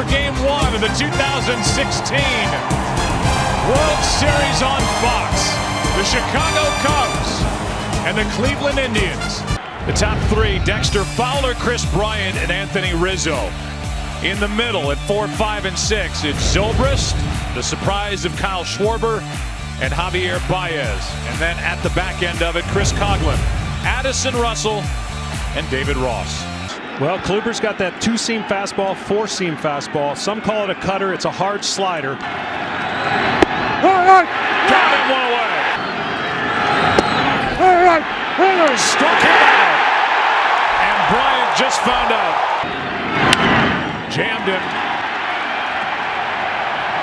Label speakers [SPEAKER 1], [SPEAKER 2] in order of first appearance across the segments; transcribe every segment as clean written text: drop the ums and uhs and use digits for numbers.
[SPEAKER 1] for Game 1 of the 2016 World Series on Fox. The Chicago Cubs and the Cleveland Indians. The top three: Dexter Fowler, Chris Bryant, and Anthony Rizzo. In the middle at 4, 5, and 6, it's Zobrist, the surprise of Kyle Schwarber, and Javier Baez. And then at the back end of it, Chris Coghlan, Addison Russell, and David Ross.
[SPEAKER 2] Well, Kluber's got that two-seam fastball, four-seam fastball. Some call it a cutter. It's a hard slider.
[SPEAKER 1] Got him one away. Struck him out. And Bryant just found out. Jammed him.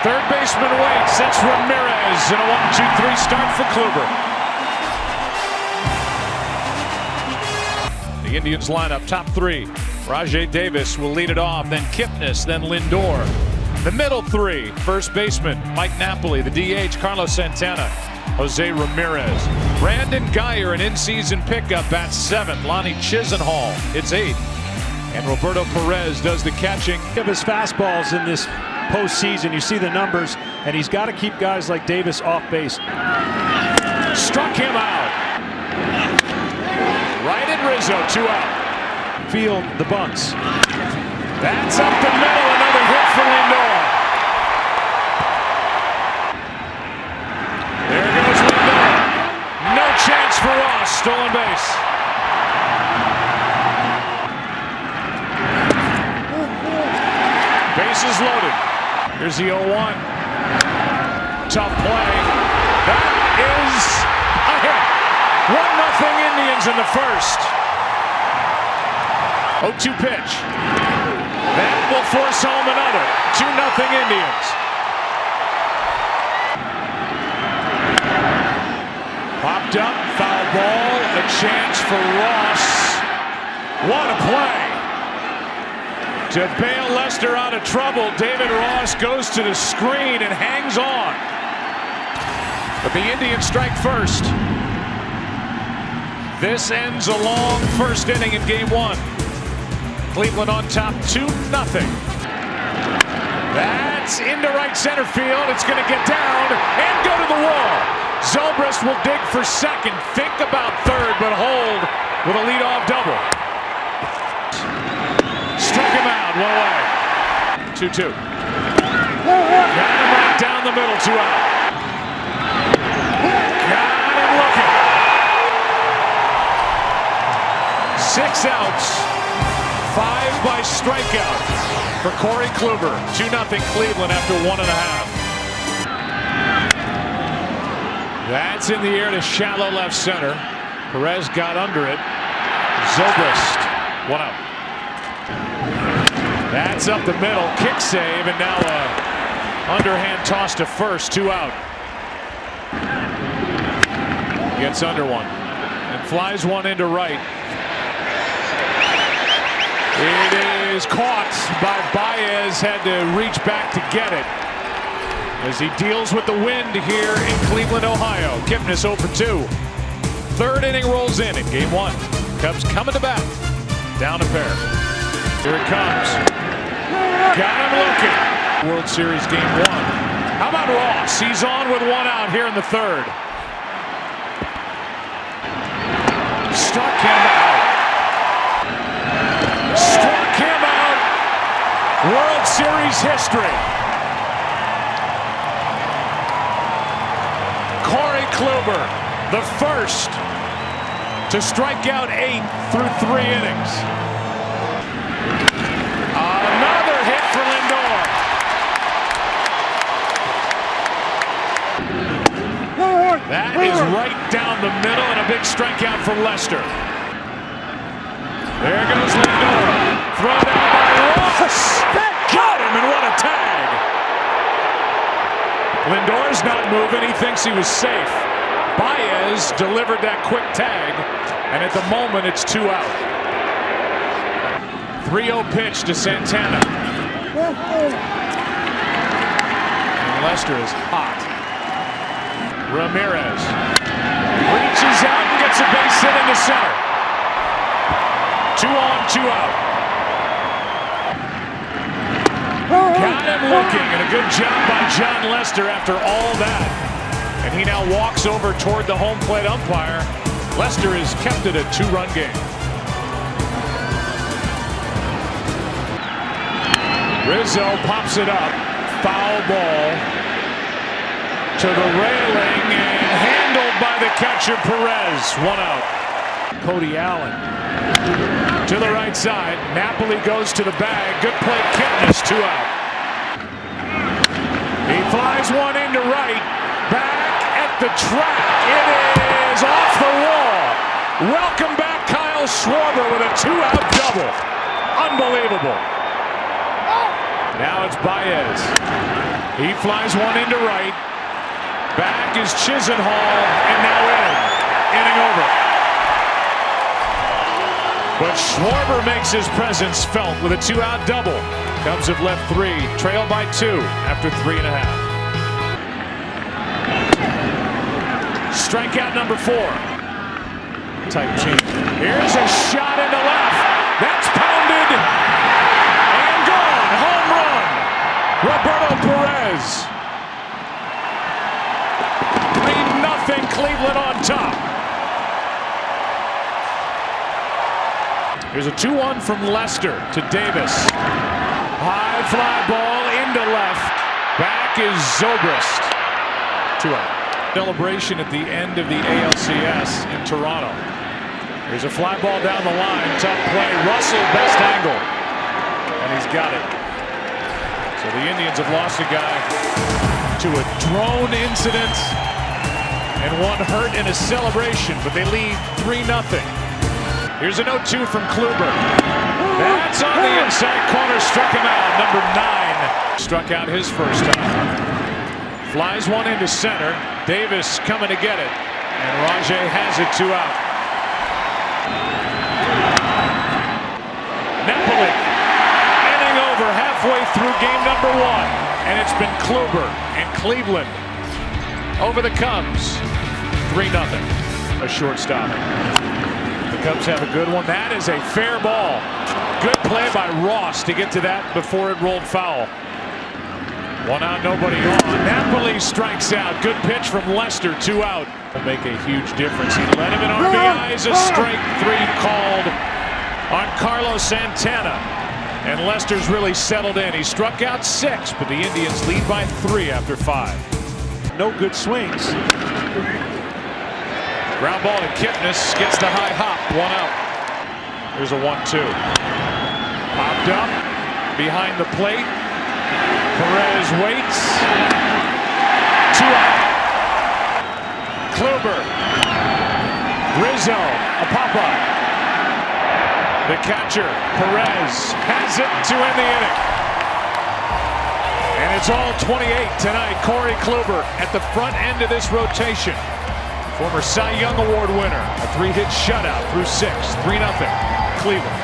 [SPEAKER 1] Third baseman waits. That's Ramirez. And a 1-2-3 start for Kluber. The Indians lineup, top three. Rajay Davis will lead it off, then Kipnis, then Lindor. The middle three: first baseman Mike Napoli, the DH Carlos Santana, Jose Ramirez. Brandon Guyer, an in-season pickup, bats 7th. Lonnie Chisenhall hits 8th. And Roberto Perez does the catching.
[SPEAKER 2] Of his fastballs in this postseason, you see the numbers, and he's got to keep guys like Davis off base.
[SPEAKER 1] Struck him out. Right in Rizzo, 2 out.
[SPEAKER 2] Feel the bunts.
[SPEAKER 1] That's up the middle, another hit for Lindor. There goes Lindor. No chance for Ross, stolen base. Bases loaded. Here's the 0-1. Tough play. That is a hit. 1-0 Indians in the first. 0-2 pitch. That will force home another. 2-0 Indians. Popped up, foul ball, a chance for Ross. What a play. To bail Lester out of trouble, David Ross goes to the screen and hangs on. But the Indians strike first. This ends a long first inning in Game 1. Cleveland on top 2-0. That's into right center field. It's going to get down and go to the wall. Zobrist will dig for second, think about third, but hold with a leadoff double. Struck him out, 1 away. 2-2. Got him right down the middle, 2 out. Got him looking. 6 outs. 5 by strikeout for Corey Kluber. 2-0 Cleveland after 1.5. That's in the air to shallow left center. Perez got under it. Zobrist, 1 out. That's up the middle, kick save, and now a underhand toss to first, 2 out. Gets under one and flies one into right. It is caught by Baez, had to reach back to get it. As he deals with the wind here in Cleveland, Ohio. Kipnis 0 for 2. Third inning rolls in Game 1. Cubs coming to bat. Down a pair. Here it comes. Got him looking. World Series Game 1. How about Ross? He's on with 1 out here in the third. Struck him out. Struck him out. World Series history. Corey Kluber, the first to strike out 8 through 3 innings. Another hit for Lindor. That is right down the middle, and a big strikeout for Lester. There goes Lindor. Thrown down by Ross. Got him, and what a tag. Lindor's not moving. He thinks he was safe. Baez delivered that quick tag, and at the moment it's 2 out. 3-0 pitch to Santana. And Lester is hot. Ramirez reaches out and gets a base hit into center. 2 on, 2 out. looking, and a good job by John Lester after all that. And he now walks over toward the home plate umpire. Lester has kept it a 2-run game. Rizzo pops it up. Foul ball to the railing and handled by the catcher Perez. 1 out.
[SPEAKER 2] Cody Allen
[SPEAKER 1] to the right side. Napoli goes to the bag. Good play, Kipnis. 2 out. He flies one into right. Back at the track. It is off the wall. Welcome back, Kyle Schwarber with a 2-out double. Unbelievable. Now it's Baez. He flies one into right. Back is Chisenhall, and now inning over. But Schwarber makes his presence felt with a 2-out double. Cubs have left 3, trail by 2 after 3.5. Strikeout number 4. Type change. Here's a shot into left. That's pounded and gone. Home run. Roberto Perez. 3-0 Cleveland on top. Here's a 2-1 from Lester to Davis. High fly ball into left. Back is Zobrist. 2 out. Celebration at the end of the ALCS in Toronto. Here's a fly ball down the line. Tough play. Russell, best angle. And he's got it. So the Indians have lost a guy to a drone incident and one hurt in a celebration, but they lead 3-0. Here's a 0-2 from Kluber. That's on the inside corner. Struck him out. Number 9 struck out his first time. Flies one into center. Davis coming to get it. And Rajay has it. 2 out. Napoli. Inning over halfway through game number 1. And it's been Kluber and Cleveland over the Cubs. 3-0. A shortstop. The Cubs have a good one. That is a fair ball. Good play by Ross to get to that before it rolled foul. 1 out, nobody on. Napoli strikes out. Good pitch from Lester. 2 out. Will make a huge difference. He led him in RBIs. A strike 3 called on Carlos Santana. And Lester's really settled in. He struck out 6, but the Indians lead by 3 after 5.
[SPEAKER 2] no good swings.
[SPEAKER 1] Ground ball to Kipnis, gets the high hop, 1 out. There's a 1-2. Popped up behind the plate. Perez waits. 2 out. Kluber. Rizzo, a pop-up. The catcher, Perez, has it to end the inning. And it's all 28 tonight. Corey Kluber at the front end of this rotation. Former Cy Young Award winner. A 3-hit shutout through 6. 3-0. Cleveland.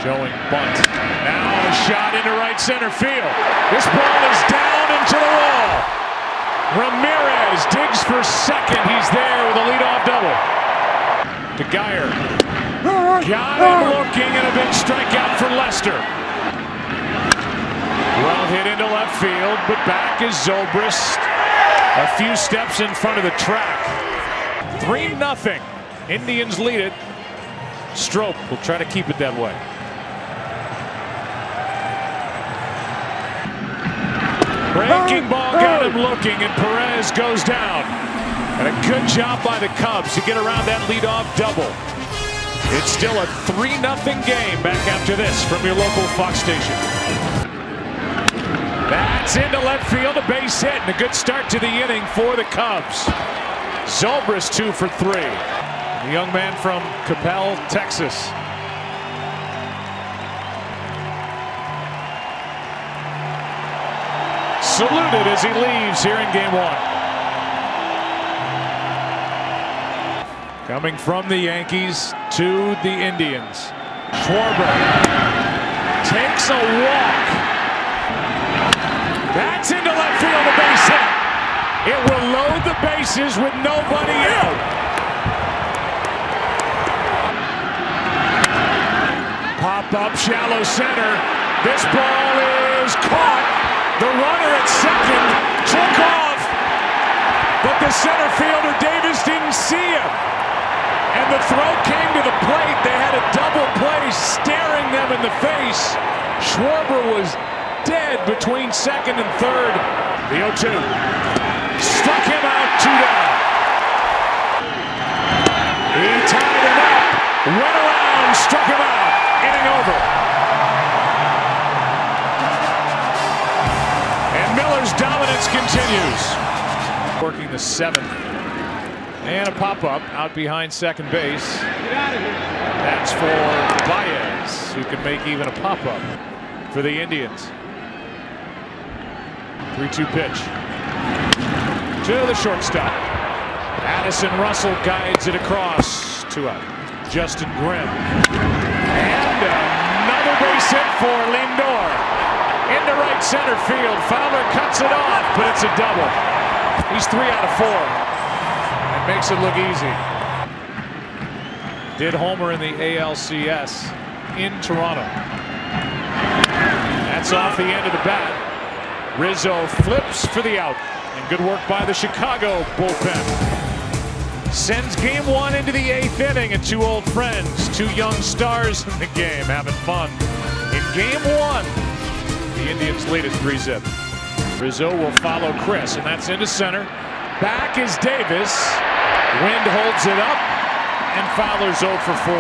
[SPEAKER 1] Showing bunt. Now a shot into right center field. This ball is down into the wall. Ramirez digs for second. He's there with a leadoff double. To Geyer. Got him looking, and a big strikeout for Lester. Well hit into left field, but back is Zobrist. A few steps in front of the track. 3-0. Indians lead it. Strope will try to keep it that way. Breaking ball got him looking, and Perez goes down. And a good job by the Cubs to get around that leadoff double. It's still a 3-0 game back after this from your local Fox station. That's into left field, a base hit, and a good start to the inning for the Cubs. Zobrist 2 for 3. The young man from Coppell, Texas. Saluted as he leaves here in game 1. Coming from the Yankees to the Indians. Schwarber takes a walk. That's into left field, a base hit. It will load the bases with nobody out. Pop up shallow center. This ball is caught The runner at second took off, but the center fielder Davis didn't see him. And the throw came to the plate. They had a double play staring them in the face. Schwarber was dead between second and third. The 0-2. Struck him out, 2 down. He tied him up, went around, struck him out. Inning over. And Miller's dominance continues. Working the 7th. And a pop-up out behind second base. That's for Baez, who can make even a pop-up for the Indians. 3-2 pitch to the shortstop. Addison Russell guides it across to Justin Grimm. And another base hit for Lindor. Into right center field. Fowler cuts it off, but it's a double. He's 3 out of 4. And makes it look easy. Did homer in the ALCS in Toronto. That's off the end of the bat. Rizzo flips for the out. And good work by the Chicago bullpen. Sends game 1 into the 8th inning, and 2 old friends, 2 young stars in the game, having fun. In game 1, the Indians lead at 3-zip. Rizzo will follow Chris, and that's into center. Back is Davis. Wind holds it up, and Fowler's 0 for 4.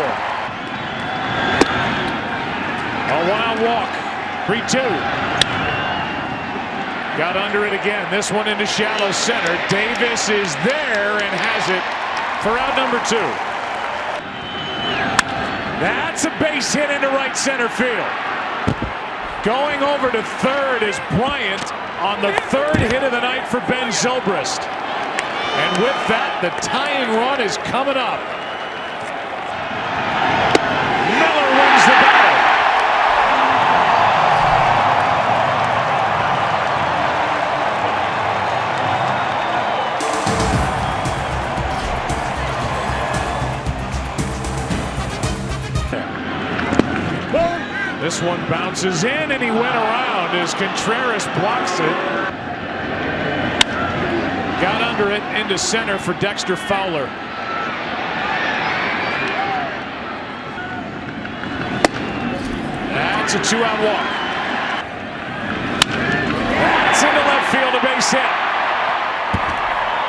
[SPEAKER 1] A 1-out walk. 3-2. Got under it again. This one into shallow center. Davis is there and has it for out number 2. That's a base hit into right center field. Going over to third is Bryant on the 3rd hit of the night for Ben Zobrist. And with that, the tying run is coming up. Miller wins the battle. This one bounces in, and he went around as Contreras blocks it. Got under it into center for Dexter Fowler. That's a 2-out walk. That's into left field, a base hit.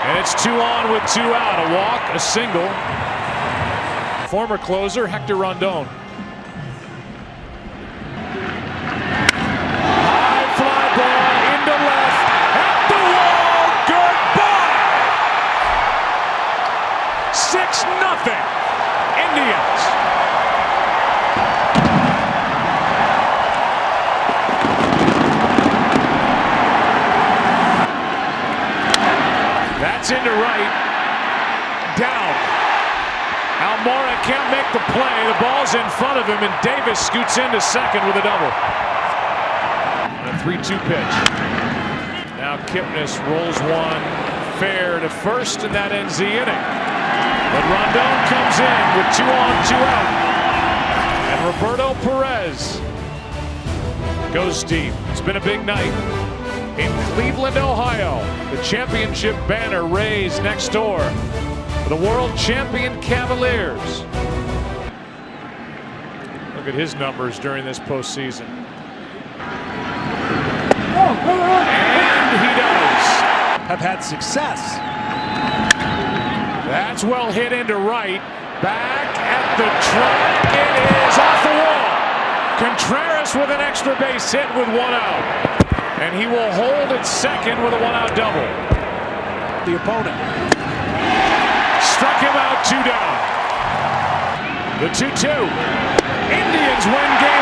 [SPEAKER 1] And it's 2 on with 2 out. A walk, a single. Former closer Hector Rondon. Indians. That's into right. Down. Almora can't make the play. The ball's in front of him, and Davis scoots into second with a double. And a 3-2 pitch. Now Kipnis rolls one fair to first, and that ends the inning. But Rondon comes in with 2 on, 2 out. And Roberto Perez goes deep. It's been a big night in Cleveland, Ohio. The championship banner raised next door for the world champion Cavaliers. Look at his numbers during this postseason. And he does.
[SPEAKER 2] Have had success.
[SPEAKER 1] That's well hit into right. Back at the track. It is off the wall. Contreras with an extra base hit with 1 out. And he will hold at second with a 1-out double.
[SPEAKER 2] The opponent.
[SPEAKER 1] Struck him out, 2 down. The 2-2. Indians win game